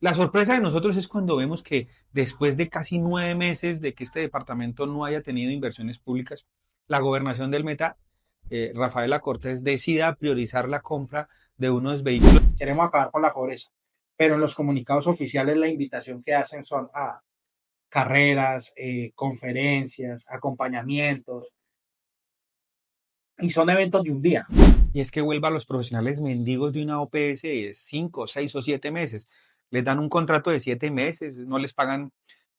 La sorpresa de nosotros es cuando vemos que después de casi 9 meses de que este departamento no haya tenido inversiones públicas, la gobernación del Meta, Rafaela Cortés, decida priorizar la compra de unos vehículos. Queremos acabar con la pobreza, pero en los comunicados oficiales la invitación que hacen son a carreras, conferencias, acompañamientos, y son eventos de un día. Y es que vuelva a los profesionales mendigos de una OPS de 5, 6 o 7 meses. Les dan un contrato de 7 meses, no les pagan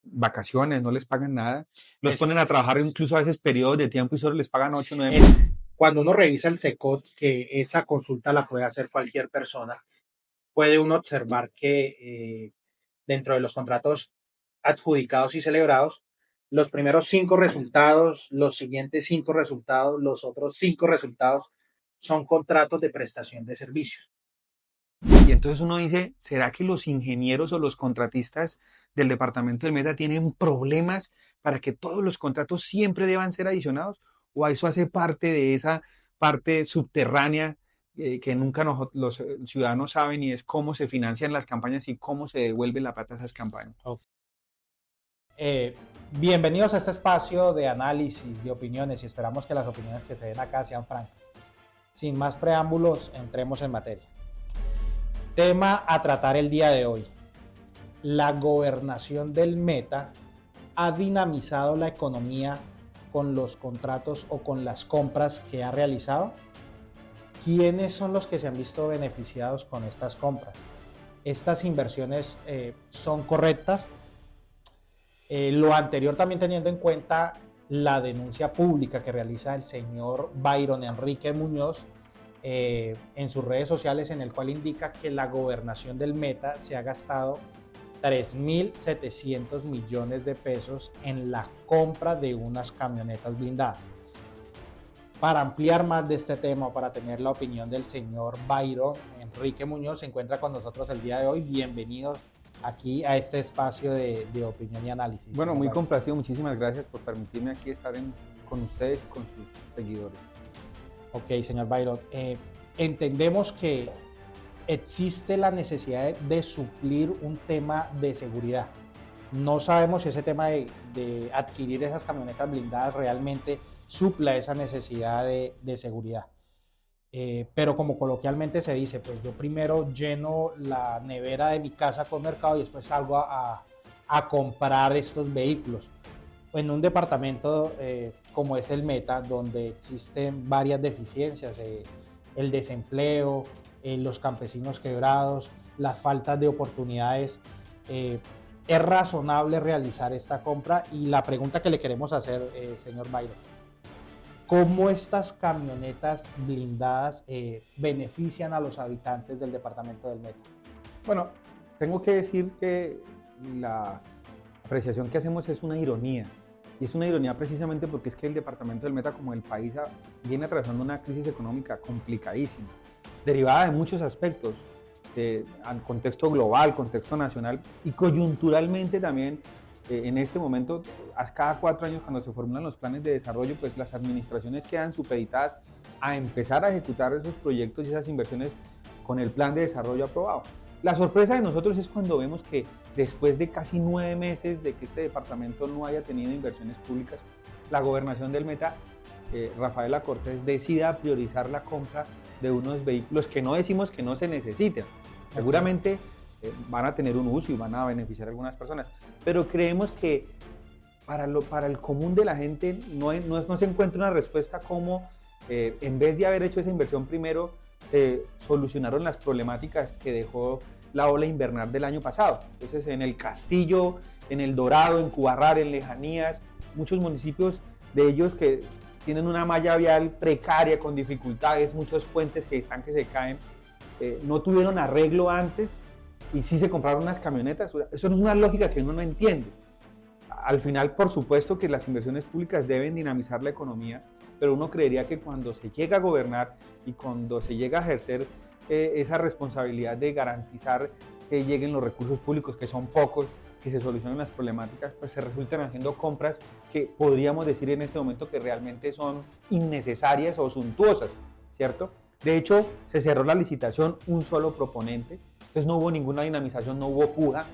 vacaciones, no les pagan nada. Los Es, ponen a trabajar incluso a veces periodos de tiempo y solo les pagan 8 o 9 es meses. cuando uno revisa el SECOT, que esa consulta la puede hacer cualquier persona, puede uno observar que dentro de los contratos adjudicados y celebrados, los primeros 5 resultados, los siguientes 5 resultados, los otros 5 resultados son contratos de prestación de servicios. Y entonces uno dice, ¿será que los ingenieros o los contratistas del departamento del Meta tienen problemas para que todos los contratos siempre deban ser adicionados? ¿O eso hace parte de esa parte subterránea que nunca los ciudadanos saben y es cómo se financian las campañas y cómo se devuelve la plata a esas campañas? Ok. Bienvenidos a este espacio de análisis, de opiniones, y esperamos que las opiniones que se den acá sean francas. Sin más preámbulos, entremos en materia. Tema a tratar el día de hoy. La gobernación del Meta ha dinamizado la economía con los contratos o con las compras que ha realizado. ¿Quiénes son los que se han visto beneficiados con estas compras? ¿Estas inversiones son correctas? Lo anterior también teniendo en cuenta la denuncia pública que realiza el señor Byron Enrique Muñoz en sus redes sociales, en el cual indica que la gobernación del Meta se ha gastado 3.700 millones de pesos en la compra de unas camionetas blindadas. Para ampliar más de este tema, para tener la opinión del señor Byron Enrique Muñoz, se encuentra con nosotros el día de hoy. Bienvenido aquí a este espacio de opinión y análisis. Bueno, muy Byron. complacido, muchísimas gracias por permitirme aquí estar con ustedes y con sus seguidores. Ok, señor Byron. Entendemos que existe la necesidad de suplir un tema de seguridad. No sabemos si ese tema de adquirir esas camionetas blindadas realmente supla esa necesidad de seguridad. Pero como coloquialmente se dice, pues yo primero lleno la nevera de mi casa con mercado y después salgo a comprar estos vehículos. En un departamento como es el Meta, donde existen varias deficiencias, el desempleo, los campesinos quebrados, las faltas de oportunidades, es razonable realizar esta compra. Y la pregunta que le queremos hacer, señor Byron, ¿cómo estas camionetas blindadas benefician a los habitantes del departamento del Meta? Bueno, tengo que decir que la apreciación que hacemos es una ironía. Y es una ironía precisamente porque es que el departamento del Meta, como el país, viene atravesando una crisis económica complicadísima, derivada de muchos aspectos, al contexto global, contexto nacional y coyunturalmente también. En este momento, a cada 4 años cuando se formulan los planes de desarrollo, pues las administraciones quedan supeditadas a empezar a ejecutar esos proyectos y esas inversiones con el plan de desarrollo aprobado. La sorpresa de nosotros es cuando vemos que después de casi 9 meses de que este departamento no haya tenido inversiones públicas, la gobernación del Meta, Rafaela Cortés, decida priorizar la compra de unos vehículos que no decimos que no se necesiten. Seguramente van a tener un uso y van a beneficiar a algunas personas, pero creemos que para el común de la gente no se encuentra una respuesta como en vez de haber hecho esa inversión primero, solucionaron las problemáticas que dejó la ola invernal del año pasado. Entonces, en el Castillo, en El Dorado, en Cubarrar, en Lejanías, muchos municipios de ellos que tienen una malla vial precaria, con dificultades, muchos puentes que están que se caen, no tuvieron arreglo antes y sí se compraron unas camionetas. Eso no es una lógica que uno no entiende. Al final, por supuesto que las inversiones públicas deben dinamizar la economía, pero uno creería que cuando se llega a gobernar y cuando se llega a ejercer esa responsabilidad de garantizar que lleguen los recursos públicos, que son pocos, que se solucionen las problemáticas, pues se resultan haciendo compras que podríamos decir en este momento que realmente son innecesarias o suntuosas, ¿cierto? De hecho, se cerró la licitación, un solo proponente, Entonces no hubo ninguna dinamización, no hubo puja.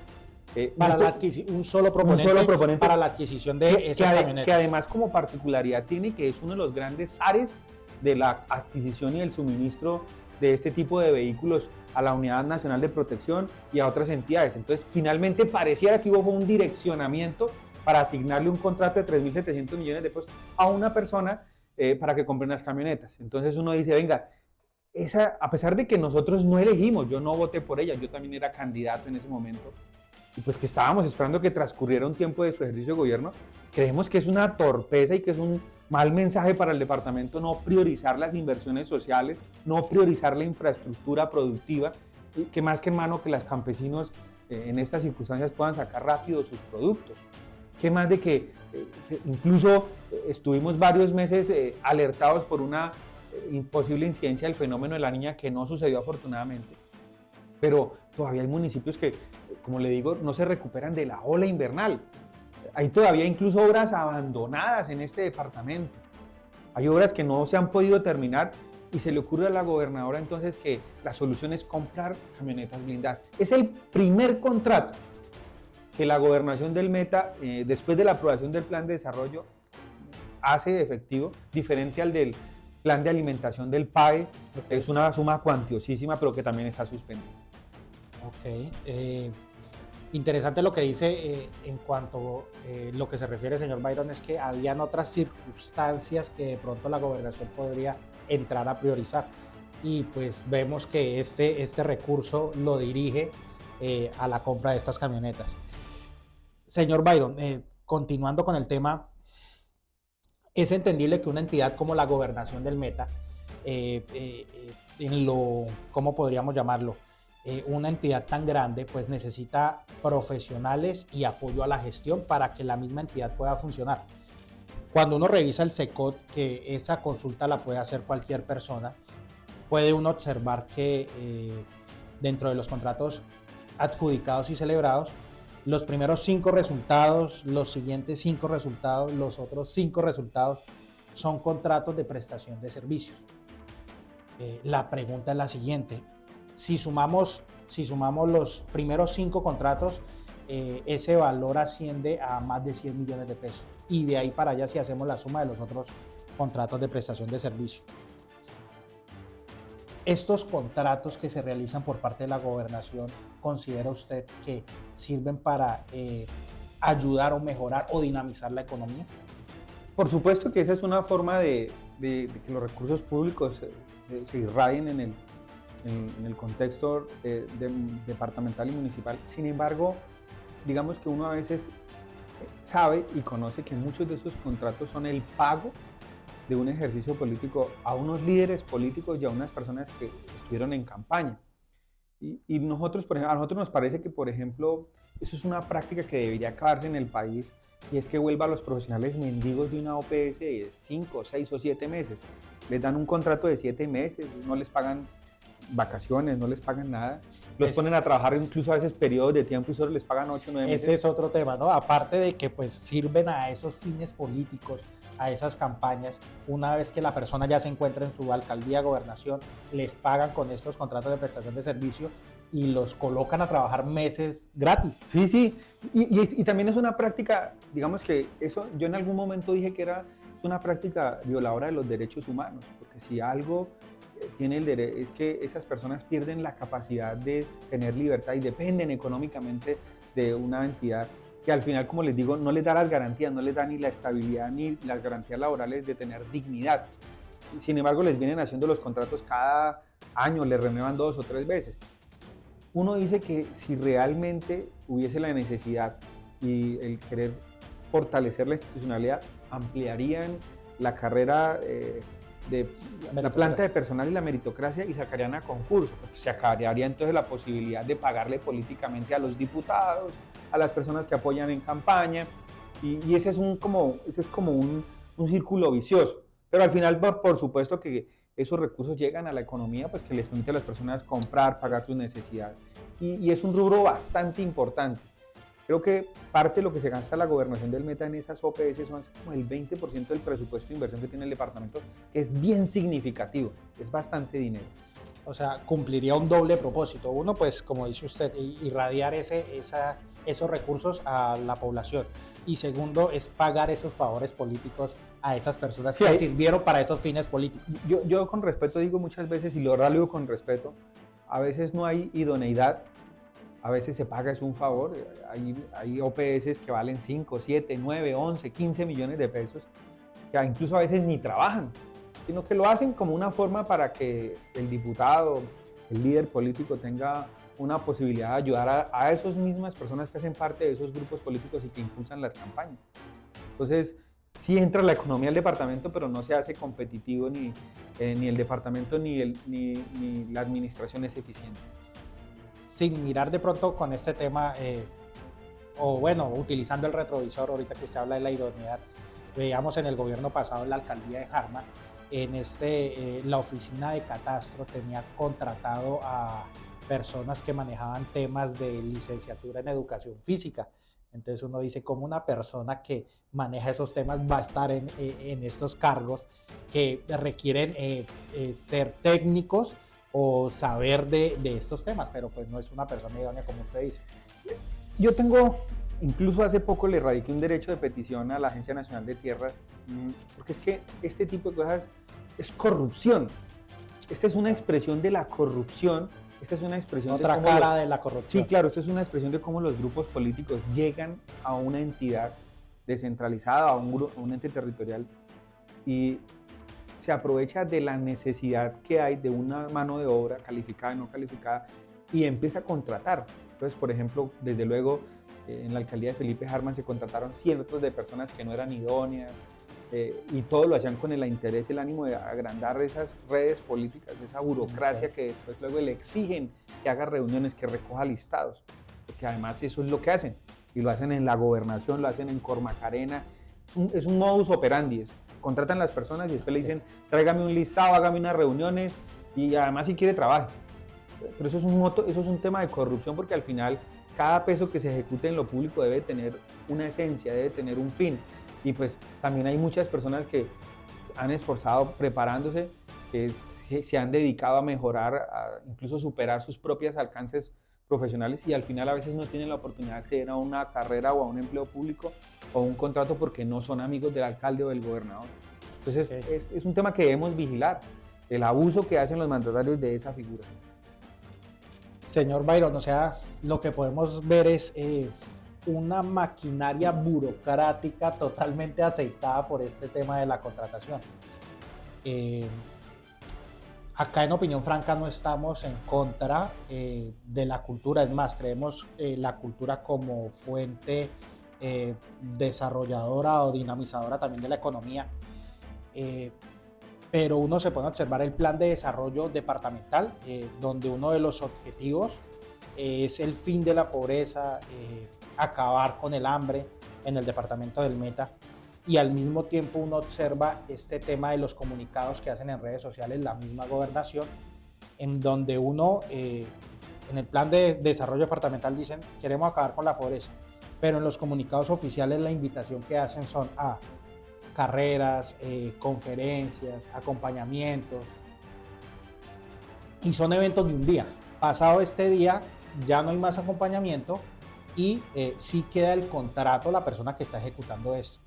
Para no- un solo proponente para la adquisición de esas que camionetas. además como particularidad tiene que es uno de los grandes ares de la adquisición y el suministro de este tipo de vehículos a la Unidad Nacional de Protección y a otras entidades. Entonces, finalmente pareciera que hubo un direccionamiento para asignarle un contrato de 3.700 millones de pesos a una persona para que compre unas camionetas. Entonces uno dice, venga, a pesar de que nosotros no elegimos, yo no voté por ella, yo también era candidato en ese momento, y pues que estábamos esperando que transcurriera un tiempo de su ejercicio de gobierno, creemos que es una torpeza y que es un mal mensaje para el departamento no priorizar las inversiones sociales, no priorizar la infraestructura productiva, y que más que hermano que los campesinos en estas circunstancias puedan sacar rápido sus productos. ¿Qué más de que incluso estuvimos varios meses alertados por una imposible incidencia del fenómeno de la niña que no sucedió afortunadamente? Pero todavía hay municipios que, como le digo, no se recuperan de la ola invernal. Hay todavía incluso obras abandonadas en este departamento. Hay obras que no se han podido terminar y se le ocurre a la gobernadora entonces que la solución es comprar camionetas blindadas. Es el primer contrato que la gobernación del Meta, después de la aprobación del plan de desarrollo, hace efectivo, diferente al del plan de alimentación del PAE. Okay. Es una suma cuantiosísima, pero que también está suspendida. Ok. Interesante lo que dice en cuanto a lo que se refiere, señor Byron, es que habían otras circunstancias que de pronto la gobernación podría entrar a priorizar. Y pues vemos que este recurso lo dirige a la compra de estas camionetas. Señor Byron, continuando con el tema, es entendible que una entidad como la Gobernación del Meta, ¿cómo podríamos llamarlo? Una entidad tan grande, pues necesita profesionales y apoyo a la gestión para que la misma entidad pueda funcionar. Cuando uno revisa el SECOT, que esa consulta la puede hacer cualquier persona, puede uno observar que dentro de los contratos adjudicados y celebrados, los primeros 5 resultados, los siguientes 5 resultados, los otros 5 resultados son contratos de prestación de servicios. La pregunta es la siguiente: si sumamos los primeros 5 contratos, ese valor asciende a más de 100 millones de pesos. Y de ahí para allá, si hacemos la suma de los otros contratos de prestación de servicio. Estos contratos que se realizan por parte de la gobernación, ¿considera usted que sirven para ayudar o mejorar o dinamizar la economía? Por supuesto que esa es una forma de que los recursos públicos se irradien en el contexto departamental y municipal. Sin embargo, digamos que uno a veces sabe y conoce que muchos de esos contratos son el pago de un ejercicio político a unos líderes políticos y a unas personas que estuvieron en campaña. Y nosotros, por ejemplo, a nosotros nos parece que, por ejemplo, eso es una práctica que debería acabarse en el país, y es que vuelva a los profesionales mendigos de una OPS de 5, 6 o 7 meses. Les dan un contrato de 7 meses, no les pagan vacaciones, no les pagan nada. Los ponen a trabajar incluso a veces periodos de tiempo y solo les pagan 8 o 9 meses. Ese es otro tema, ¿no? Aparte de que pues sirven a esos fines políticos, a esas campañas, una vez que la persona ya se encuentra en su alcaldía, gobernación, les pagan con estos contratos de prestación de servicio y los colocan a trabajar meses gratis. Sí, sí, y también es una práctica, digamos que eso, yo en algún momento dije que es una práctica violadora de los derechos humanos, porque si algo tiene el derecho, es que esas personas pierden la capacidad de tener libertad y dependen económicamente de una entidad que al final, como les digo, no les da las garantías, no les da ni la estabilidad ni las garantías laborales de tener dignidad. Sin embargo, les vienen haciendo los contratos cada año, les renuevan 2 o 3 veces. Uno dice que si realmente hubiese la necesidad y el querer fortalecer la institucionalidad, ampliarían la carrera de la planta de personal y la meritocracia y sacarían a concurso, porque se acabaría entonces la posibilidad de pagarle políticamente a los diputados, a las personas que apoyan en campaña, y ese es como un círculo vicioso. Pero al final, por supuesto que esos recursos llegan a la economía, pues que les permite a las personas comprar, pagar sus necesidades. Y es un rubro bastante importante. Creo que parte de lo que se gasta la gobernación del Meta en esas OPS son como el 20% del presupuesto de inversión que tiene el departamento, que es bien significativo, es bastante dinero. O sea, cumpliría un doble propósito. Uno, pues, como dice usted, irradiar esos recursos a la población. Y segundo, es pagar esos favores políticos a esas personas Sí, que hay- sirvieron para esos fines políticos. Yo con respeto digo muchas veces, y lo digo con respeto, a veces no hay idoneidad, a veces se paga es un favor, hay OPS que valen 5, 7, 9, 11, 15 millones de pesos, que incluso a veces ni trabajan, sino que lo hacen como una forma para que el diputado, el líder político tenga una posibilidad de ayudar a esas mismas personas que hacen parte de esos grupos políticos y que impulsan las campañas. Entonces, sí entra la economía del departamento, pero no se hace competitivo ni el departamento ni la administración es eficiente. Sin mirar de pronto con este tema, o bueno, utilizando el retrovisor, ahorita que se habla de la idoneidad, veíamos en el gobierno pasado en la alcaldía de Jarma, la oficina de catastro tenía contratado a personas que manejaban temas de licenciatura en educación física. Entonces uno dice, ¿cómo una persona que maneja esos temas va a estar en estos cargos que requieren ser técnicos o saber de estos temas? Pero pues no es una persona idónea, como usted dice. Yo incluso hace poco le radiqué un derecho de petición a la Agencia Nacional de Tierras, porque es que este tipo de cosas es corrupción. Esta es una expresión de la corrupción. Esta es una expresión Otra de cómo cara de la corrupción. Sí, claro, esto es una expresión de cómo los grupos políticos llegan a una entidad descentralizada, a un ente territorial, y se aprovecha de la necesidad que hay de una mano de obra calificada y no calificada y empieza a contratar. Entonces, por ejemplo, desde luego, en la alcaldía de Felipe Harman se contrataron cientos de personas que no eran idóneas, y todo lo hacían con el interés y el ánimo de agrandar esas redes políticas, esa burocracia que después luego le exigen que haga reuniones, que recoja listados, porque además eso es lo que hacen, y lo hacen en la gobernación, lo hacen en Cormacarena, es un modus operandi, contratan las personas y después le dicen, tráigame un listado, hágame unas reuniones, y además si quiere trabaje. Pero eso es un tema de corrupción, porque al final cada peso que se ejecute en lo público debe tener una esencia, debe tener un fin. Y pues también hay muchas personas que han esforzado preparándose, que se han dedicado a mejorar, a incluso superar sus propios alcances profesionales, y al final a veces no tienen la oportunidad de acceder a una carrera o a un empleo público o un contrato porque no son amigos del alcalde o del gobernador. Entonces es un tema que debemos vigilar, el abuso que hacen los mandatarios de esa figura. Señor Byron, o sea, lo que podemos ver es una maquinaria burocrática totalmente aceitada por este tema de la contratación. Acá en Opinión Franca no estamos en contra de la cultura, es más, creemos la cultura como fuente desarrolladora o dinamizadora también de la economía. Pero uno se pone a observar el plan de desarrollo departamental, donde uno de los objetivos es el fin de la pobreza, acabar con el hambre en el departamento del Meta, y al mismo tiempo uno observa este tema de los comunicados que hacen en redes sociales la misma gobernación, en donde uno, en el plan de desarrollo departamental dicen, queremos acabar con la pobreza, pero en los comunicados oficiales la invitación que hacen son a carreras, conferencias, acompañamientos, y son eventos de un día. Pasado este día ya no hay más acompañamiento y sí queda el contrato la persona que está ejecutando esto.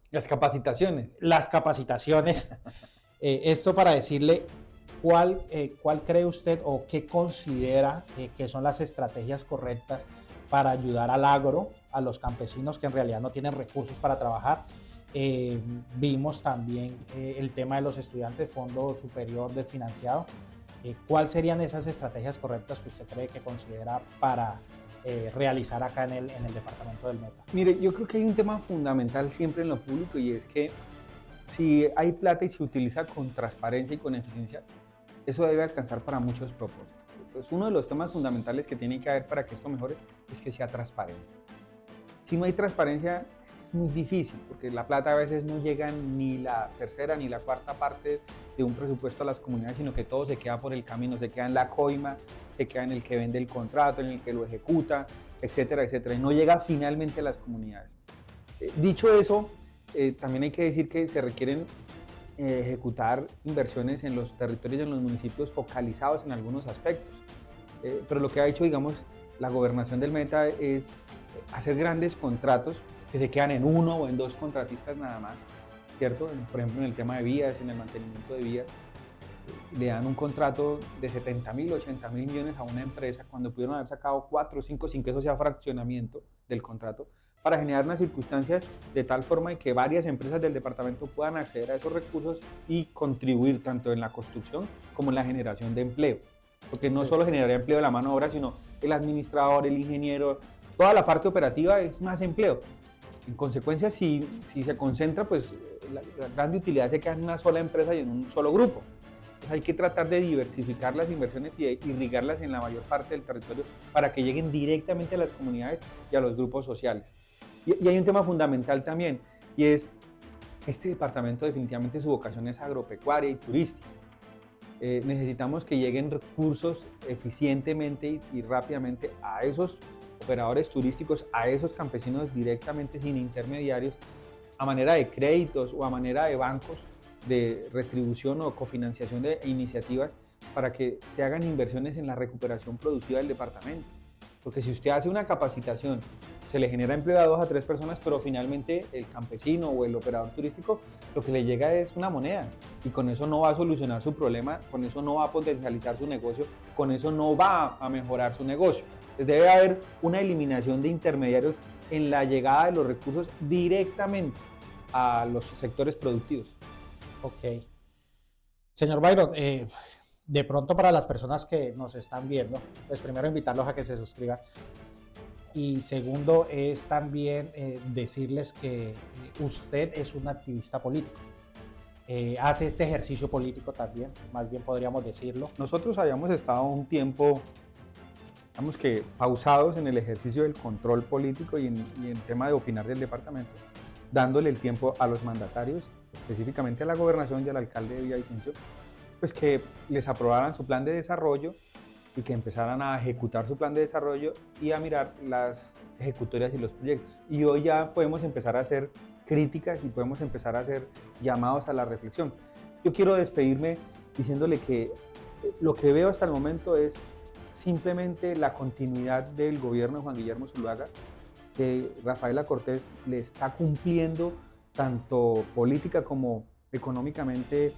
Las capacitaciones. Las capacitaciones. Esto para decirle cuál cree usted o qué considera que son las estrategias correctas para ayudar al agro, a los campesinos que en realidad no tienen recursos para trabajar. Vimos también el tema de los estudiantes, Fondo Superior Desfinanciado. ¿Cuáles serían esas estrategias correctas que usted cree que considera para realizar acá en el departamento del Meta? Mire, yo creo que hay un tema fundamental siempre en lo público, y es que si hay plata y se utiliza con transparencia y con eficiencia, eso debe alcanzar para muchos propósitos. Entonces, uno de los temas fundamentales que tiene que haber para que esto mejore es que sea transparente. Si no hay transparencia, es muy difícil, porque la plata a veces no llega ni la tercera ni la cuarta parte de un presupuesto a las comunidades, sino que todo se queda por el camino, se queda en la coima, se queda en el que vende el contrato, en el que lo ejecuta, etcétera, etcétera, y no llega finalmente a las comunidades. Dicho eso, también hay que decir que se requieren ejecutar inversiones en los territorios y en los municipios focalizados en algunos aspectos. Pero lo que ha hecho, digamos, la gobernación del Meta es hacer grandes contratos que se quedan en uno o en dos contratistas nada más, ¿cierto? Por ejemplo, en el tema de vías, en el mantenimiento de vías, le dan un contrato de 70.000, 80.000 millones a una empresa cuando pudieron haber sacado 4 o 5 sin que eso sea fraccionamiento del contrato, para generar unas circunstancias de tal forma de que varias empresas del departamento puedan acceder a esos recursos y contribuir tanto en la construcción como en la generación de empleo. Porque no solo generaría empleo de la mano de obra, sino el administrador, el ingeniero, toda la parte operativa es más empleo. En consecuencia, si se concentra, pues la gran utilidad se queda en una sola empresa y en un solo grupo. Entonces hay que tratar de diversificar las inversiones y de irrigarlas en la mayor parte del territorio para que lleguen directamente a las comunidades y a los grupos sociales. Y hay un tema fundamental también, y es, este departamento definitivamente su vocación es agropecuaria y turística. Necesitamos que lleguen recursos eficientemente y rápidamente a esos operadores turísticos, a esos campesinos directamente sin intermediarios, a manera de créditos o a manera de bancos de retribución o cofinanciación de iniciativas para que se hagan inversiones en la recuperación productiva del departamento. Porque si usted hace una capacitación, se le genera empleo a 2 a 3 personas, pero finalmente el campesino o el operador turístico lo que le llega es una moneda y con eso no va a solucionar su problema, con eso no va a potencializar su negocio, con eso no va a mejorar su negocio. Entonces debe haber una eliminación de intermediarios en la llegada de los recursos directamente a los sectores productivos. Ok. Señor Byron, de pronto para las personas que nos están viendo, pues primero invitarlos a que se suscriban. Y segundo es también decirles que usted es un activista político. Hace este ejercicio político también, más bien podríamos decirlo. Nosotros habíamos estado un tiempo, digamos que pausados en el ejercicio del control político y en tema de opinar del departamento, dándole el tiempo a los mandatarios, específicamente a la gobernación y al alcalde de Villavicencio, pues que les aprobaran su plan de desarrollo y que empezaran a ejecutar su plan de desarrollo y a mirar las ejecutorias y los proyectos. Y hoy ya podemos empezar a hacer críticas y podemos empezar a hacer llamados a la reflexión. Yo quiero despedirme diciéndole que lo que veo hasta el momento es simplemente la continuidad del gobierno de Juan Guillermo Zuluaga, que Rafaela Cortés le está cumpliendo tanto política como económicamente,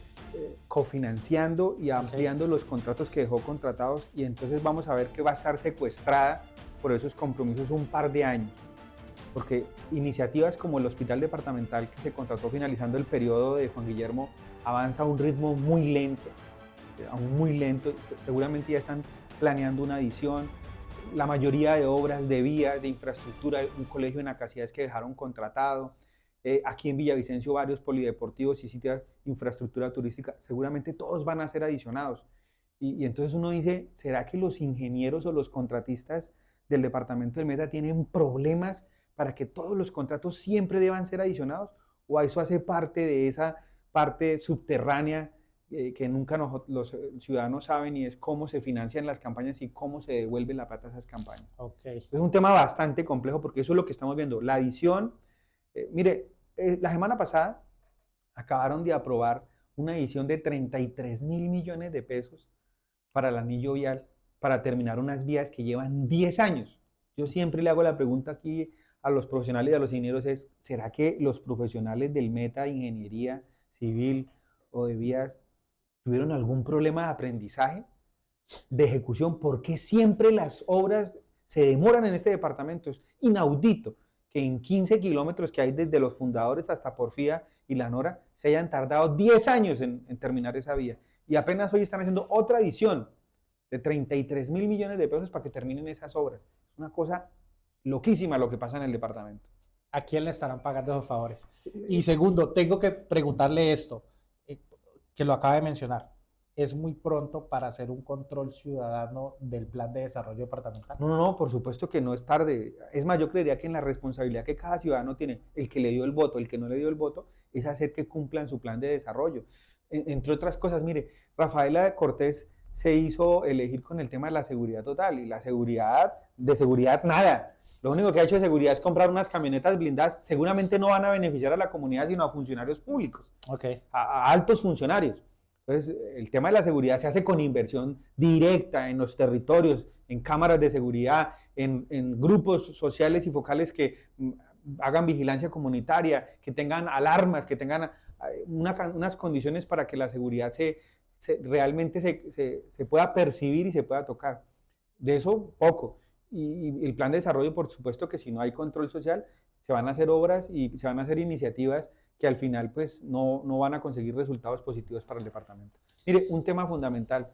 cofinanciando y ampliando los contratos que dejó contratados, y entonces vamos a ver que va a estar secuestrada por esos compromisos un par de años, porque iniciativas como el hospital departamental que se contrató finalizando el periodo de Juan Guillermo avanza a un ritmo muy lento, aún muy lento, seguramente ya están planeando una adición. La mayoría de obras de vías, de infraestructura, un colegio en Acacias que dejaron contratado, aquí en Villavicencio varios polideportivos y sitios de infraestructura turística, seguramente todos van a ser adicionados. Y entonces uno dice, ¿será que los ingenieros o los contratistas del departamento del Meta tienen problemas para que todos los contratos siempre deban ser adicionados? ¿O eso hace parte de esa parte subterránea que nunca los ciudadanos saben, y es cómo se financian las campañas y cómo se devuelve la plata a esas campañas? Okay. Es un tema bastante complejo porque eso es lo que estamos viendo, la adición. Mire, la semana pasada acabaron de aprobar una adición de 33.000 millones de pesos para el anillo vial, para terminar unas vías que llevan 10 años. Yo siempre le hago la pregunta aquí a los profesionales y a los ingenieros es, ¿será que los profesionales del Meta de ingeniería civil o de vías tuvieron algún problema de aprendizaje, de ejecución? ¿Por qué siempre las obras se demoran en este departamento? Es inaudito que en 15 kilómetros que hay desde los fundadores hasta Porfía y La Nora se hayan tardado 10 años en terminar esa vía. Y apenas hoy están haciendo otra adición de 33.000 millones de pesos para que terminen esas obras. Es una cosa loquísima lo que pasa en el departamento. ¿A quién le estarán pagando esos favores? Y segundo, tengo que preguntarle esto, que lo acaba de mencionar. ¿Es muy pronto para hacer un control ciudadano del plan de desarrollo departamental? No, por supuesto que no es tarde. Es más, yo creería que en la responsabilidad que cada ciudadano tiene, el que le dio el voto, el que no le dio el voto, es hacer que cumplan su plan de desarrollo. Entre otras cosas, mire, Rafaela Cortés se hizo elegir con el tema de la seguridad total, y la seguridad, de seguridad nada. Lo único que ha hecho de seguridad es comprar unas camionetas blindadas. Seguramente no van a beneficiar a la comunidad, sino a funcionarios públicos, Ok. a altos funcionarios. Entonces, el tema de la seguridad se hace con inversión directa en los territorios, en cámaras de seguridad, en grupos sociales y focales que hagan vigilancia comunitaria, que tengan alarmas, que tengan unas condiciones para que la seguridad realmente se pueda percibir y se pueda tocar. De eso, poco. Y el plan de desarrollo, por supuesto que si no hay control social, se van a hacer obras y se van a hacer iniciativas que al final pues no van a conseguir resultados positivos para el departamento. Mire, un tema fundamental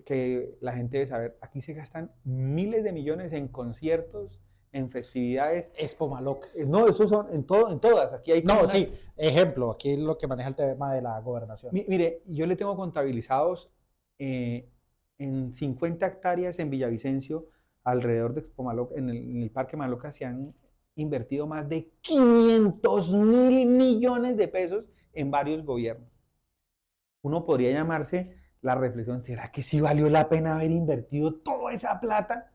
que la gente debe saber, aquí se gastan miles de millones en conciertos, en festividades. Expo Malocas. No, eso son en todas. Aquí hay No, sí, ejemplo, aquí es lo que maneja el tema de la gobernación. Mire, yo le tengo contabilizados en 50 hectáreas en Villavicencio, alrededor de Expo Maloca, en el Parque Maloca se han invertido más de 500.000 millones de pesos en varios gobiernos. Uno podría llamarse la reflexión, ¿será que sí valió la pena haber invertido toda esa plata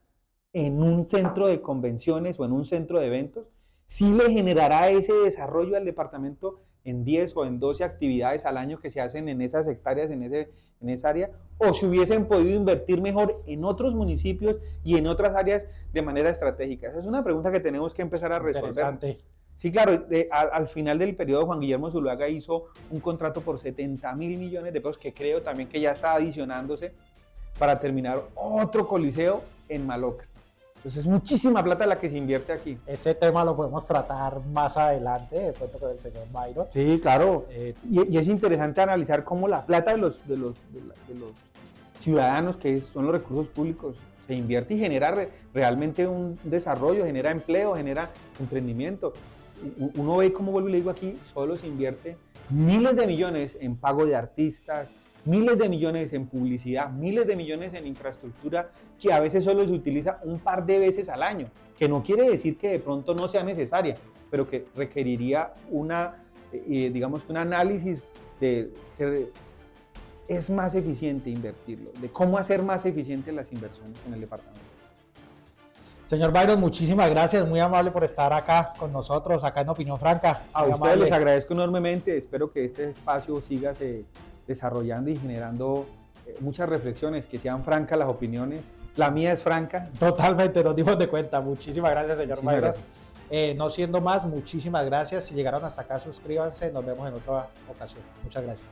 en un centro de convenciones o en un centro de eventos? ¿Sí le generará ese desarrollo al departamento en 10 o en 12 actividades al año que se hacen en esas hectáreas, en esa área? ¿O si hubiesen podido invertir mejor en otros municipios y en otras áreas de manera estratégica? Esa es una pregunta que tenemos que empezar a resolver. Interesante. Sí, claro, al final del periodo Juan Guillermo Zuluaga hizo un contrato por 70.000 millones de pesos, que creo también que ya está adicionándose para terminar otro coliseo en Malocas. Entonces es muchísima plata la que se invierte aquí. Ese tema lo podemos tratar más adelante, de pronto con el señor Byron. Sí, claro. Y es interesante analizar cómo la plata de los ciudadanos, que son los recursos públicos, se invierte y genera realmente un desarrollo, genera empleo, genera emprendimiento. Uno ve cómo, vuelvo y le digo aquí, solo se invierte miles de millones en pago de artistas, miles de millones en publicidad, miles de millones en infraestructura, que a veces solo se utiliza un par de veces al año, que no quiere decir que de pronto no sea necesaria, pero que requeriría digamos, un análisis de que es más eficiente invertirlo, de cómo hacer más eficientes las inversiones en el departamento. Señor Byron, muchísimas gracias, muy amable por estar acá con nosotros, acá en Opinión Franca. A Muy ustedes amable. les agradezco enormemente, espero que este espacio siga desarrollando y generando muchas reflexiones, que sean francas las opiniones. La mía es franca. Totalmente, nos dimos de cuenta. Muchísimas gracias, señor Muchísimas Byron. gracias. No siendo más, muchísimas gracias. Si llegaron hasta acá, suscríbanse. Nos vemos en otra ocasión. Muchas gracias.